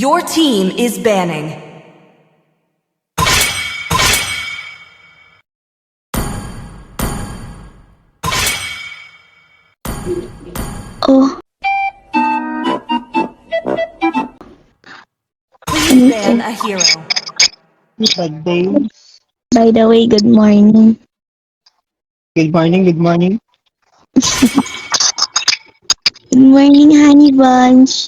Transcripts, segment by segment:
Your team is banning. Oh, Please ban a hero. Bad day. by the way, good morning. Good morning, good morning. Good morning, Honey Bunch.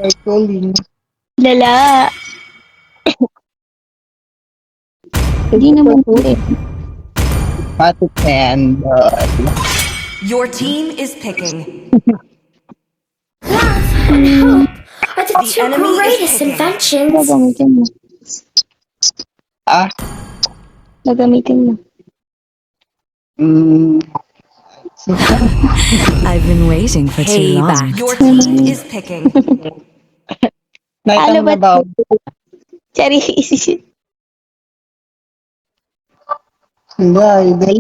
Ay, calling. Lala. Hindi naman eh. Patik and Your team is picking. Love and hope are the The two enemy is greatest picking. inventions. Gagamitin mo. ah, Gagamitin mo. mm, I've been waiting for too long. Your team is picking. Ano naitanong ba? na ba? Charis. Hindi, idol.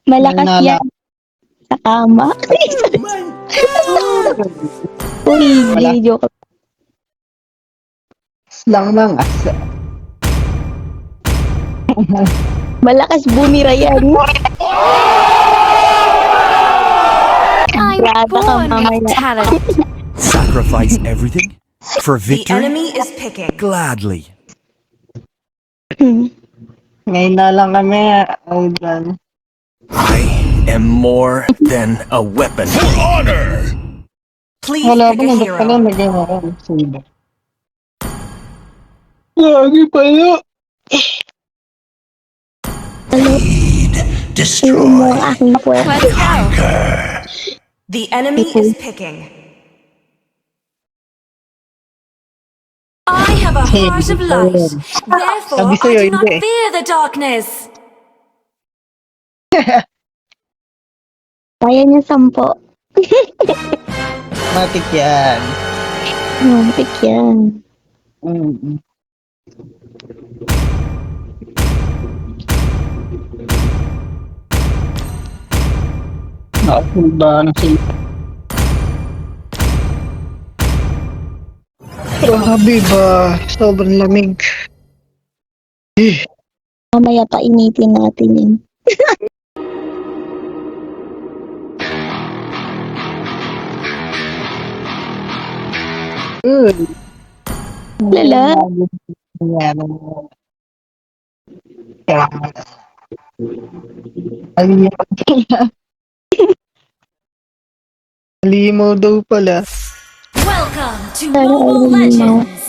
Malakas Nanala. yan. Sa kama. Uy, Wala. joke. Lang lang asa. Malakas bumira yan. I'm Brada ka born with mamaya. talent. Sacrifice everything for The victory? enemy is picking. Gladly. Ngayon na lang kami, idol. I am more than a weapon. For honor! Please Wala pick pa a na pala hero. naging ako. Sino? Lagi pala. Yung mga aking puwet. Let's go. The enemy is picking. I have a heart of light. Therefore, Sabi sa'yo, I do not hindi. fear the darkness. Kaya niya 10. Matik yan. Mampik yan. Mm-mm. Nakapunta na sila. Grabe ba? Sobrang lamig. Mamaya pa initin natin yun. Lala. Limaw daw pala. Welcome to Pero Mobile ayun mo. Legends.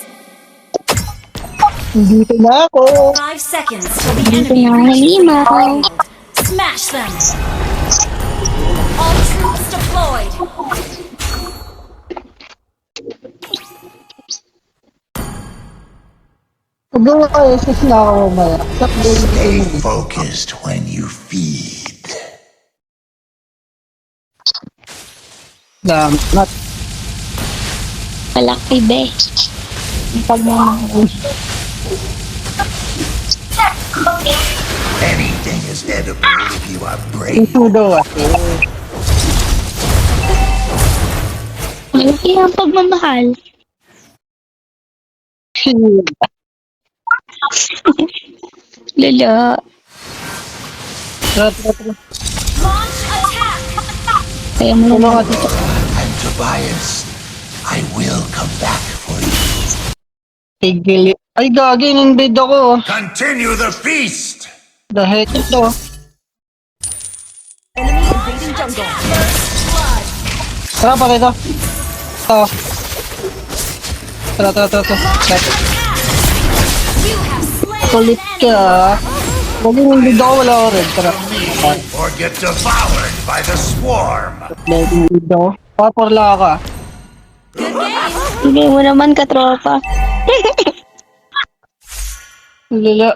Dito na ako. 5 seconds till the Dito enemy na, reaches the halimaw. battlefield. Smash them. All troops deployed. Huwag mo kayo sa sinakaw mamaya. Stay focused when you feed. Not Malaki be. Anything is edible if you are brave. ito daw ah. Malaki ang pagmamahal. Lala. Launch attack. Kaya mo Ano naman. ka dito? And Tobias, I will come back for you. Tigil. Ay, gagi, in-invade ako. Continue the feast! The heck ito. Enemy invading jungle. Blood. Tara pa rito. Ito. Tara. You have slain Kulit an ka. Huwag yung invade ako, wala ako rin. Tara. Or get devoured by the swarm! Invade ako. Papor lang ako ah. Hindi mo naman katropa. Lala.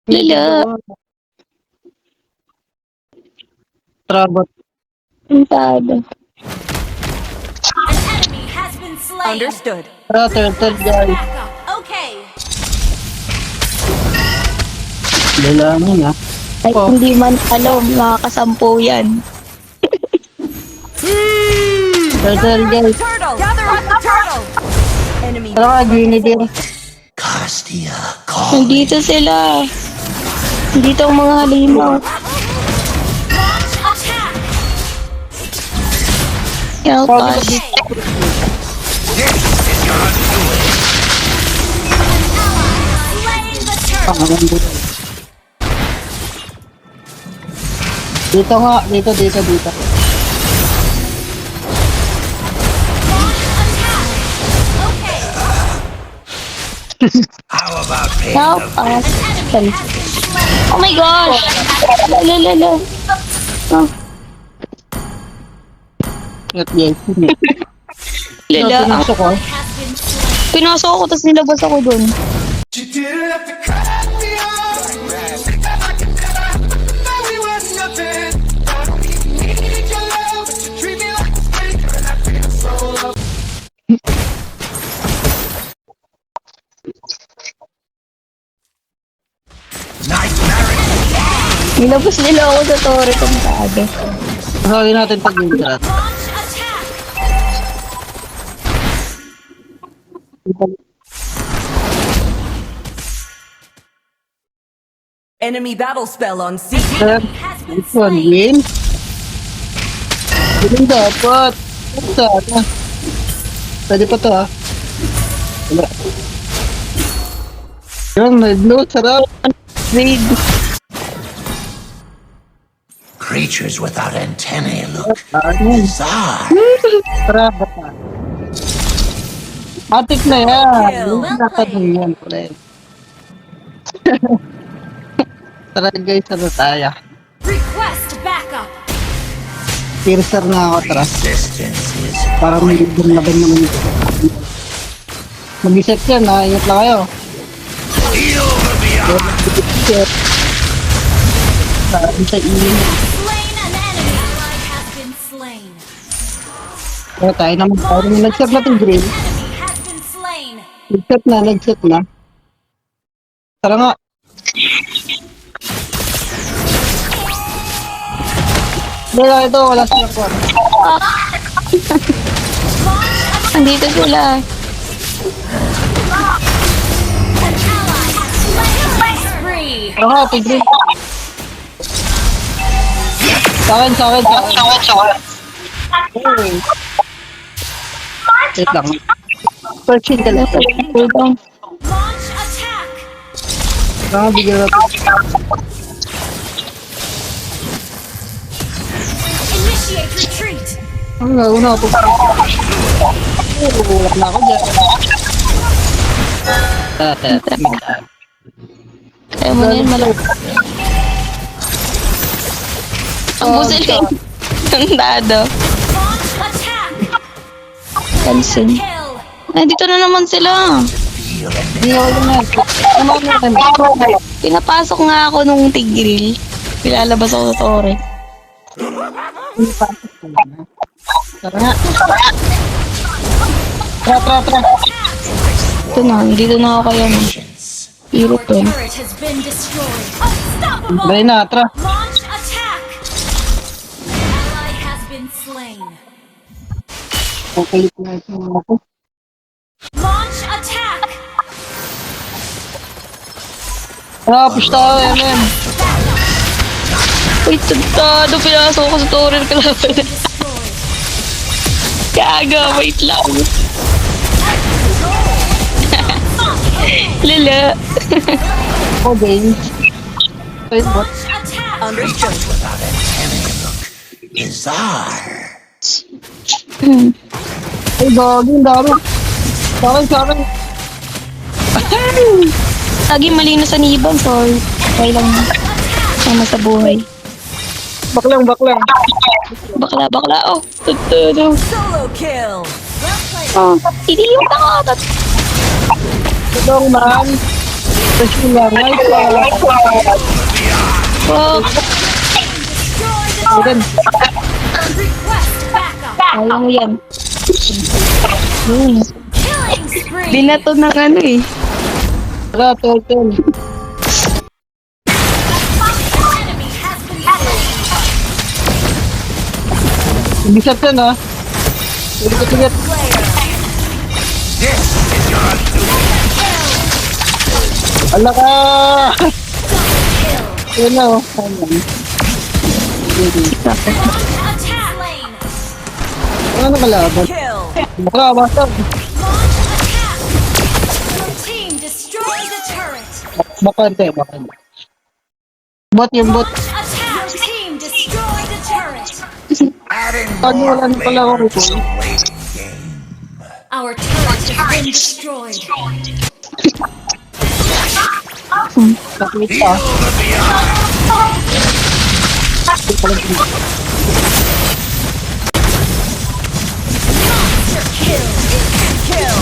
Lala. Trabot. Pintado. An enemy has been slain. Understood. Tara, turtle guys. Back up. Okay. Lala mo na. Ay, hindi man alam, makakasampo yan. Turtle guys. Turtle! Gather on the turtle! Enemy Tara ka, Guinevere. Castia, call. Nandito sila. Nandito ang mga halimaw. launch attack! Help us. Slaying the turtle! Dito nga, dito. Launch attack! Okay, How about paying Help the us. enemy has been slain! Oh my gosh. Lala. Oh, At guys, hindi. lala. Pinasok ko. Has been slain! Pinasok ako, tapos nilabas ako dun. You didn't have to cut me off. Thought we were nothing. Need your love, but you treat me like a stranger, and I feel so low. Nice marriage. Nilabas nila ako sa tore kung taga. Pasawin natin pag Guinevere. Launch attack! Enemy battle spell on C. Sir, Has been this one slain! win. Hindi dapat. Sana. Pwede pa to ah. Wala. Yan, no, sarap. Raid. Creatures without antennae look Ayun. bizarre. Sarap pa. Matik na yan. Kill. Dapat din yan, pre. Tara guys, ano tayo? Request backup! Piercer na ako, tara. Resistance is Para may laban naman ito. Mag-iset yan, ha? Ingat lang kayo. feel the beyond. Set. Sa ilin. Slain an enemy! Ally has been slain! Kaya tayo naman. Tayo naman nag-set natin green. Enemy has been slain! Nag-set na. Tara nga. Wala ito, wala sila po. Nandito sila. An ally has slain! Spree! Tara nga, tigrin. Sa akin. Hey. Wait lang. Searching ka lang. Launch attack! Tara nga, bigyan natin. Initiate retreat! Ang una ako. Wala na ako dyan. Tara. Ayaw mo na yun, malaki. Ang busil kayo. Ang dado. Launch attack! Kansin. Kill! Nandito na naman sila. Hindi ako naman. Pinapasok nga ako nung tigil. Pilalabas ako sa tore. Tara nga. Tara. Ito na, dito na ako kaya ng Your irot to. turret has been destroyed! Unstoppable! Tara na, tara. Launch attack! An ally has been slain! Okay, na ito ako. Launch attack! Tara, push tayo, MM. Wait, tado, pinasok ako sa tore. Kalaban. Destroyed! Kaga, wait lang. Lala. Okay. Wait, what? Launch attack! Understood. Without antennae look bizarre. Ay, gagi, ang dami. Sa akin. Lagi mali na sa nibang, sorry. Okay lang. Sama sa buhay. Baklang. Bakla. Oh, tutudo. Solo kill. Idiyot ako. Tulong man. Push lang. Nice one. Oh, Ayan. Request backup! kaya mo yan. Killing spree! Binato ng ano eh. Tara, turtle. Enemy has been slain! Bisat yan ha. Sigat. Ala ka! Yan na oh. Attack slain. Ano kalaban? Kill. Baka basta. Launch attack. Your team destroyed a turret. Bakante. Bot yung bot. Launch attack. Your team destroyed a turret. Ano wala na pala ako rito. Our turret has been destroyed. Nakita. Kill.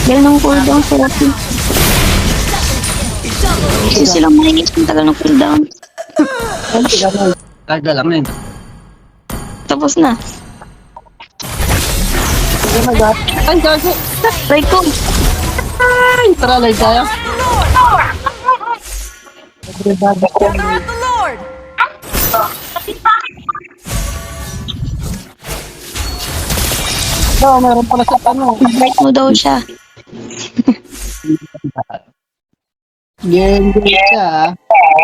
Dahil ng cooldown, sarap yun. Kasi silang mahingit yung tagal ng cooldown. Tagal lang yun. Tapos na. Ay, gago. Try ko. Ay, tara, live tayo. Gather up the Lord. No, meron pala sa ano. Invite mo daw siya. Game siya.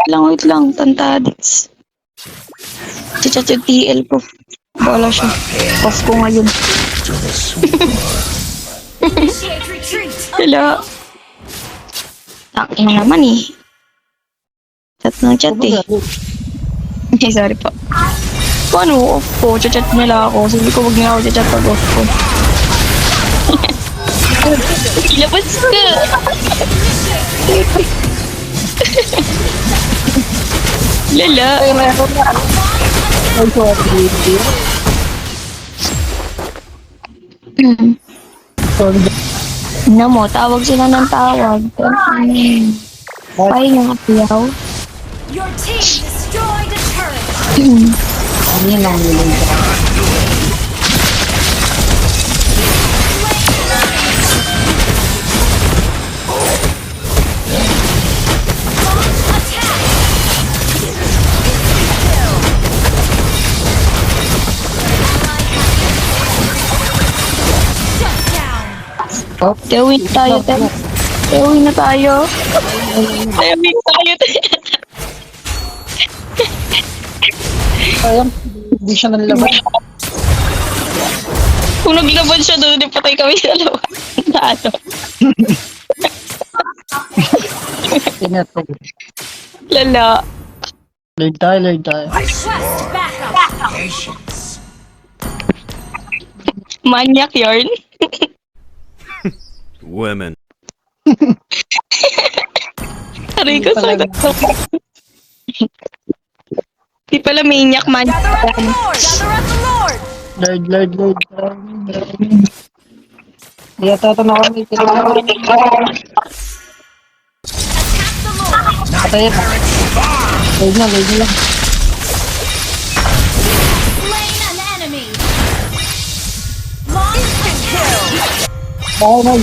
Wait lang. Tantadits. Chat yung TL ko. Wala siya. Off ko ngayon. Initiate retreat. Hello. Takin na naman eh. Chat ng chat eh. Sorry po. Paano off ko? Chat nila ako. Sabi ko wag niya ako chat pag off ko. Labas ka! Lala. Ay, meron na. Ay, sorry. Sorry. Na mo, tawag sila ng tawag. Ay, nga piyaw. Your team destroyed a turret. Ano yun lang nilong ko. Tewin tayo, Tewin. Tewin na tayo. Tewin tayo. Sayang, hindi siya nalabas. Kung naglaban siya doon, patay kami sa dalawa. Ano? Tinatag. Lala. Live tayo. Request backup. Manyak yarn. Women. Aray ko sa Di pala maniac man. Gather up the Lord. Gather up the Lord. Lord. Iya, tato na kami. Attack the Lord. Patay na. Live na lang. Slain an enemy. Launch Kill. Bye.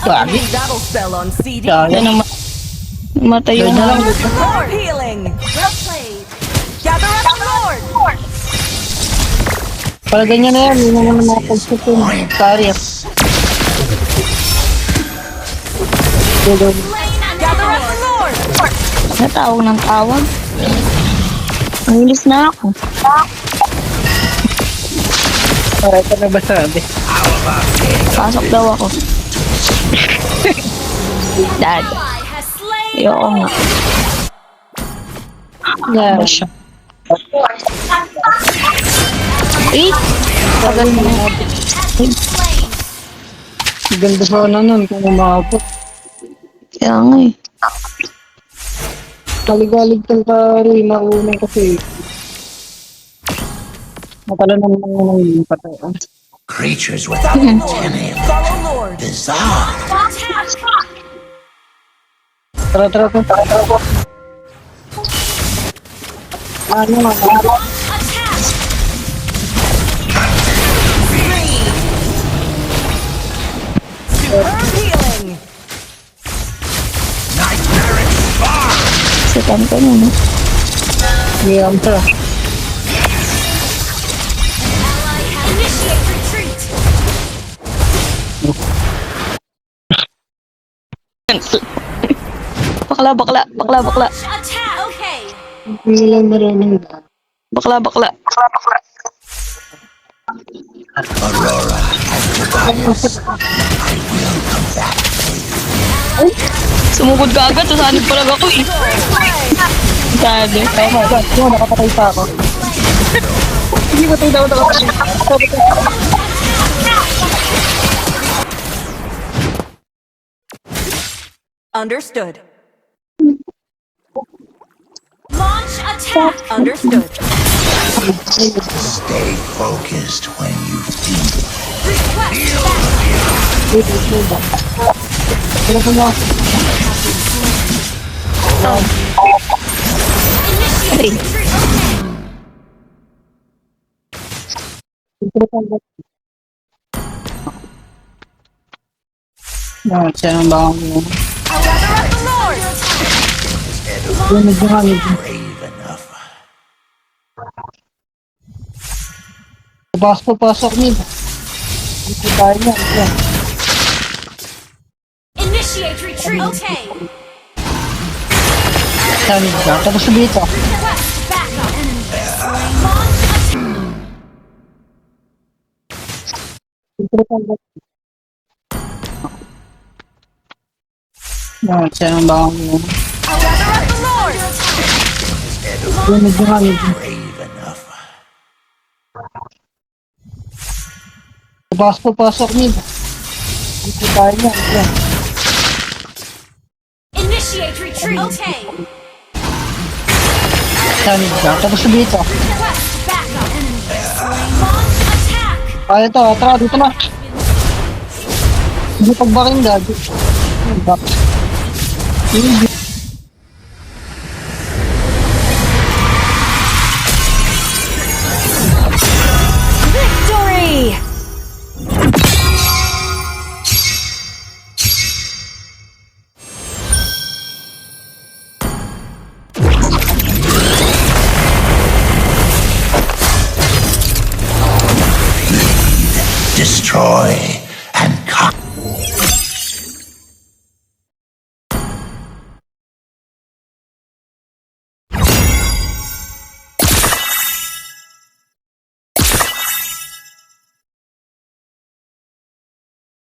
Bagi. Enemy battle spell on CD. Kaya. Yan ang matay yung Live na lang. Lord healing. well played. Gather up the Lord. Para ganyan na yan. Yun na naman mga pagsusun. Karya. Slain an Gather up enemy. the Lord. natawag ng tawag. Nangilis na ako. Para ito na ba sabi? Pasok daw ako. Dad. Ally has slain. Ayoko nga. Yeah. Siya. Eh! Tagal mo na. Slain. Ganda sa ano nun kung umabot. Kaya nga eh. Kaligalig kang pari na unang kasi. Matala naman ng patay. Creatures with Follow Lord. Follow Lord. bizarre. Tara. Ano? Attack. Superb healing. Sitan ko na, no? Ngayon siya. Bakla. Attack. Okay. Hindi lang maraming Bakla. Aurora. Sumugod ka agad, sasanib pa lang ako eh. Sabi. Oh my God, nakapatay pa ako. Hindi ko tayo nakapatay. Understood. Launch attack. Understood. Stay focused when you feed. Pero kung ako, siya ang baka mo. Yun, nagbuhangin. Brave enough. Pasok nito. Hindi tayo niya. Yan. Initiate retreat. Okay. Sanib ka. Tapos dito. Request backup. Launch Siya ang baka mo. Yun, nagbuhangin. Brave enough. Pasok nito. Hindi tayo niya. Yan. Initiate retreat. Okay. Sanib ka. Tapos dito. Request backup. Launch attack. Kaya ito, tara, dito na. Hindi pagbaking gagi. Hindi. Victory! Destroy.